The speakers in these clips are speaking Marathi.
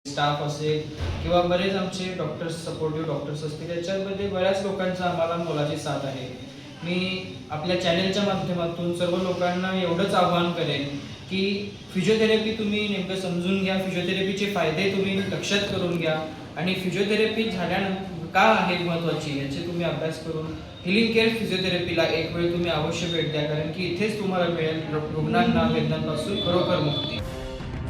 स्टाफ असेल किंवा बरेच आमचे डॉक्टर्स, सपोर्टिव्ह डॉक्टर्स असतील, त्याच्यामध्ये बऱ्याच लोकांचा आम्हाला मोलाची साथ आहे. मी आपल्या चॅनेलच्या माध्यमातून सर्व लोकांना एवढंच आवाहन करेन की फिजिओथेरपी तुम्ही नेमकं समजून घ्या, फिजिओथेरपीचे फायदे तुम्ही लक्षात करून घ्या आणि फिजिओथेरपी झाल्यानंतर का आहे महत्त्वाची याचे तुम्ही अभ्यास करून हिलिंग केअर फिजिओथेरपीला एक वेळ तुम्ही अवश्य भेट द्या, कारण की इथेच तुम्हाला मिळेल रुग्णांना वेदनांपासून खरोखर मुक्ती.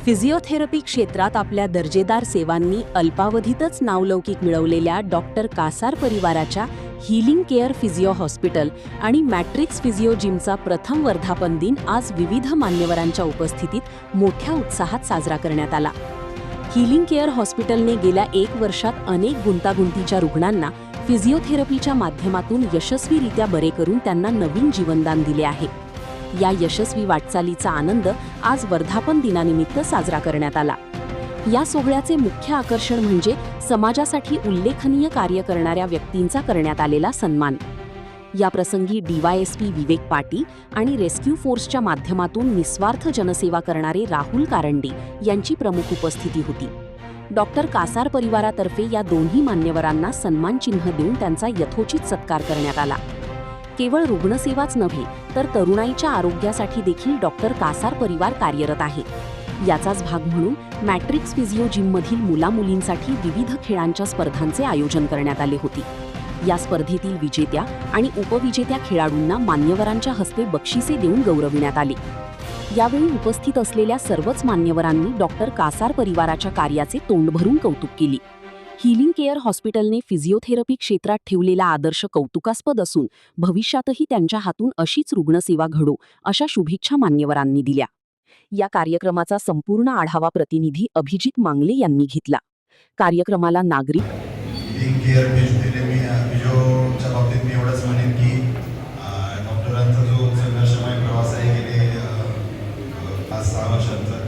फिजिओथेरपी क्षेत्रात आपल्या दर्जेदार सेवांनी अल्पावधीतच नावलौकिक मिळवलेल्या डॉक्टर कासार परिवाराच्या हीलिंग केअर फिजिओ हॉस्पिटल आणि मॅट्रिक्स फिजिओ जिमचा प्रथम वर्धापन दिन आज विविध मान्यवरांच्या उपस्थितीत मोठ्या उत्साहात साजरा करण्यात आला. हीलिंग केअर हॉस्पिटलने गेल्या 1 वर्षात अनेक गुंतागुंतीच्या रुग्णांना फिजिओथेरपीच्या माध्यमातून यशस्वीरित्या बरे करून त्यांना नवीन जीवनदान दिले आहे. या यशस्वी वाटचालीचा आनंद आज वर्धापन दिनानिमित्त साजरा करण्यात आला. या सोहळ्याचे मुख्य आकर्षण म्हणजे समाजासाठी उल्लेखनीय कार्य करणाऱ्या व्यक्तींचा करण्यात आलेला सन्मान. या प्रसंगी DYSP विवेक पाटी आणि रेस्क्यू फोर्सच्या माध्यमातून निस्वार्थ जनसेवा करणारे राहुल कारंडे यांची प्रमुख उपस्थिती होती. डॉक्टर कासार परिवारातर्फे या दोन्ही मान्यवरांना सन्मानचिन्ह देऊन त्यांचा यथोचित सत्कार करण्यात आला. केवळ रुग्णसेवाच नव्हे तर तरुणाईच्या आरोग्यासाठी देखील डॉक्टर कासार परिवार कार्यरत आहे. याचाच भाग म्हणून मॅट्रिक्स फिजिओ जिममधील मुलामुलींसाठी विविध खेळांच्या स्पर्धांचे आयोजन करण्यात आले होते. या स्पर्धेतील विजेत्या आणि उपविजेत्या खेळाडूंना मान्यवरांच्या हस्ते बक्षिसे देऊन गौरविण्यात आले. यावेळी उपस्थित असलेल्या सर्वच मान्यवरांनी डॉक्टर कासार परिवाराच्या कार्याचे तोंड भरून कौतुक केले. हीलिंग केअर हॉस्पिटलने फिजिओथेरपी क्षेत्रात ठेवलेला आदर्श कौतुकास्पद असून भविष्यातही त्यांच्या हातून अशीच रुग्णसेवा घडो अशा शुभेच्छा मान्यवरांनी दिल्या. या कार्यक्रमाचा संपूर्ण आढावा प्रतिनिधी अभिजित मांगले यांनी घेतला. कार्यक्रमाला नागरिक हीलिंग केअर फिजिओच्या बाबतीत मी एवढंच म्हणेन की डॉक्टरांचा जो संघर्षमय प्रवास आहे गेले 5-6 वर्षांचा,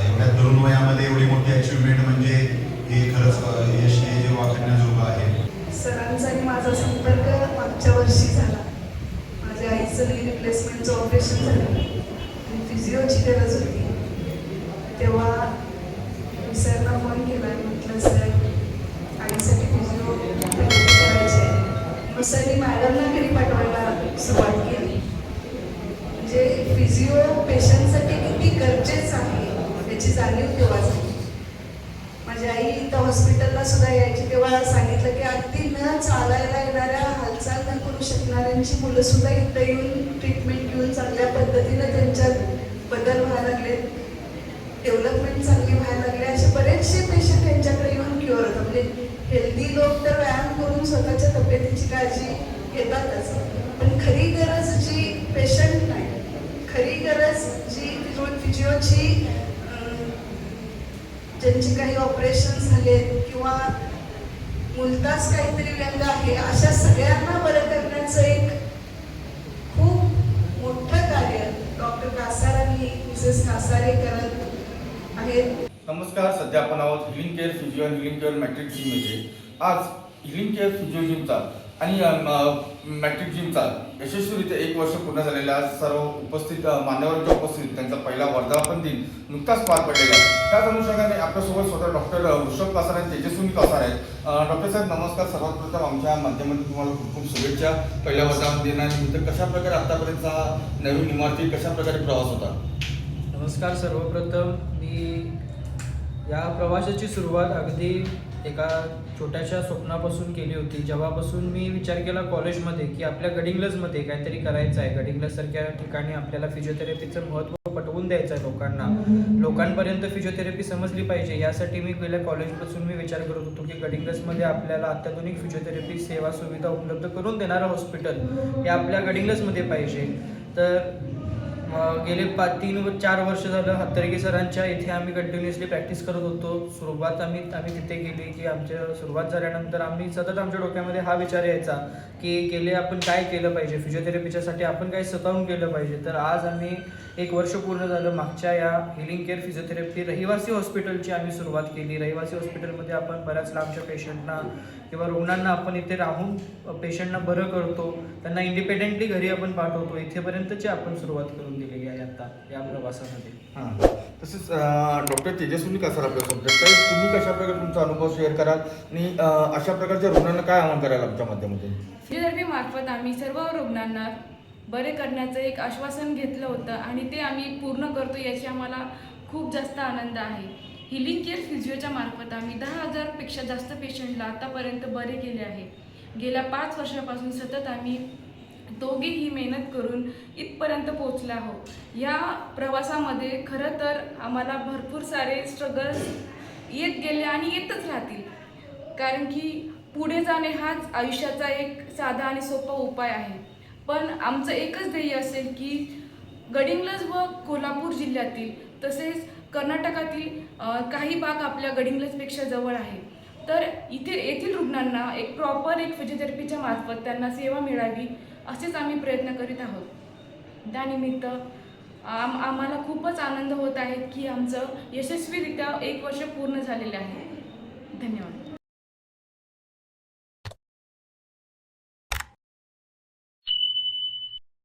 एवढ्या तरुण वयामध्ये एवढी मोठी अचिव्हमेंट म्हणजे हे खरंच यश हे वाखण्याजोगं आहे. सरांचा आणि माझा संपर्क मागच्या वर्षी झाला. माझ्या आईचं नी रिप्लेसमेंटचं ऑपरेशन झालं आणि फिजिओची गरज होती. तेव्हा मी सरना फोन केला आणि म्हटलं, सर आईसाठी फिजिओ करायचे आहे. मग सरनी मॅडमना घरी पाठवायला सुरुवात केली. म्हणजे फिजिओ पेशंटसाठी किती गरजेचं आहे याची जाणीव तेव्हा झाली. माझी आई इथं हॉस्पिटलला सुद्धा यायची तेव्हा सांगितलं की अगदी न चालायला येणाऱ्या, हालचाल न करू शकणाऱ्यांची मुलं सुद्धा इथं येऊन ट्रीटमेंट घेऊन चांगल्या पद्धतीनं त्यांच्यात बदल व्हायला लागले, डेव्हलपमेंट चांगली व्हायला लागली. असे बरेचसे पेशंट यांच्याकडे येऊन क्युअर होतात. म्हणजे हेल्दी लोक तर व्यायाम करून स्वतःच्या तब्येतीची काळजी घेतातच, पण खरी गरज जी पेशंट नाही, खरी गरज जी फिजिओची, ज्यांचे काही ऑपरेशन झालेत किंवा मुलताच काहीतरी व्यंग आहे, अशा सगळ्यांना बरं करण्याचं एक खूप मोठं कार्य डॉक्टर कासार आणि मिसेस कासारे करत आहेत. नमस्कार, सध्या आपण आहोत हिलिंग केअर फिजिओ आणि हिलिंग केअर मॅट्रिक्स जिममध्ये. आज हिलिंग केअर फिजिओ जिमचा आणि मॅट्रिक्स जिमचा यशस्वीरित्या 1 वर्ष पूर्ण झालेल्या सर्व उपस्थित मान्यवरांच्या उपस्थितीत त्यांचा पहिला वर्धापन दिन नुकताच पार पडलेला आहे. त्याच अनुषंगाने आपल्यासोबत स्वतः डॉक्टर ऋषभ कासार आणि तेजस्विनी कासार आहेत. डॉक्टर साहेब नमस्कार. सर्वात प्रथम आमच्या माध्यमातून तुम्हाला खूप खूप शुभेच्छा. पहिल्या वर्धापन दिनानिमित्त कशा प्रकारे आतापर्यंतचा नवीन इमारती कशा प्रकारे प्रवास होता? नमस्कार. सर्वप्रथम मी या प्रवासाची सुरुवात अगदी एका छोट्याशा स्वप्नापासून केली होती. जेव्हापासून मी विचार केला कॉलेजमध्ये की आपल्या गडिंग्लजमध्ये काहीतरी करायचं आहे, गडिंग्लजसारख्या ठिकाणी आपल्याला फिजिओथेरपीचं महत्त्व पटवून द्यायचं आहे लोकांपर्यंत फिजिओथेरपी समजली पाहिजे. यासाठी मी गेल्या कॉलेजपासून मी विचार करत होतो की गडिंग्लजमध्ये आपल्याला अत्याधुनिक फिजिओथेरपी सेवा सुविधा उपलब्ध करून देणारं हॉस्पिटल हे आपल्या गडिंग्लजमध्ये पाहिजे. तर गेले 3-4 वर्ष झालं हत्तरगे सरांच्या इथे आम्ही कंटिन्युअसली प्रॅक्टिस करत होतो. सुरुवात आम्ही तिथे केली की आमच्या सुरुवात झाल्यानंतर आम्ही सतत आमच्या डोक्यामध्ये हा विचार यायचा की आपण काय केलं पाहिजे, फिजिओथेरपीच्यासाठी आपण काय स्वतःहून केलं पाहिजे. तर आज आम्ही 1 वर्ष पूर्ण झालं मागच्या या हिलिंग केअर फिजिओथेरपी रहिवासी हॉस्पिटलची आम्ही सुरुवात केली. रहिवासी हॉस्पिटलमध्ये आपण बऱ्याच लांबच्या पेशंटना किंवा रुग्णांना आपण इथे राहून पेशंटना बरं करतो, त्यांना इंडिपेंडेंटली घरी आपण पाठवतो. इथेपर्यंतची आपण सुरुवात करून दिलेली आहे आता या प्रवासामध्ये. तसेच डॉक्टर तेजस्विनी कासार आपल्यासोबत आहेत. ताई, तुम्ही कशा प्रकारे तुमचा अनुभव शेअर कराल आणि अशा प्रकारच्या रुग्णांना काय आवाहन कराल आमच्या माध्यमातून? फिजिओथेरपी मार्फत आम्ही सर्व रुग्णांना बरे करण्याचं एक आश्वासन घेतलं होतं आणि ते आम्ही पूर्ण करतो याची आम्हाला खूप जास्त आनंद आहे. हिलिंग केअर फिजिओच्या मार्फत आम्ही 10,000पेक्षा जास्त पेशंटला आतापर्यंत बरे केले आहे. गेल्या 5 वर्षापासून सतत आम्ही दोघेही मेहनत करून इथपर्यंत पोहोचलो आहोत. या प्रवासामध्ये खरं तर आम्हाला भरपूर सारे स्ट्रगल्स येत गेले आणि येतच राहतील, कारण की पुढे जाणे हाच आयुष्याचा एक साधा आणि सोपा उपाय आहे. पण आमचं एकच ध्येय असेल की गडिंग्लज व कोल्हापूर जिल्ह्यातील तसेच कर्नाटकातील काही भाग आपल्या गडिंग्लजपेक्षा जवळ आहे, तर येथील रुग्णांना एक प्रॉपर फिजिओथेरपीच्या मार्फत त्यांना सेवा मिळावी असेच आम्ही प्रयत्न करीत आहोत. त्यानिमित्त आम्हाला खूपच आनंद होत आहे की आमचं यशस्वीरित्या 1 वर्ष पूर्ण झालेलं आहे. धन्यवाद.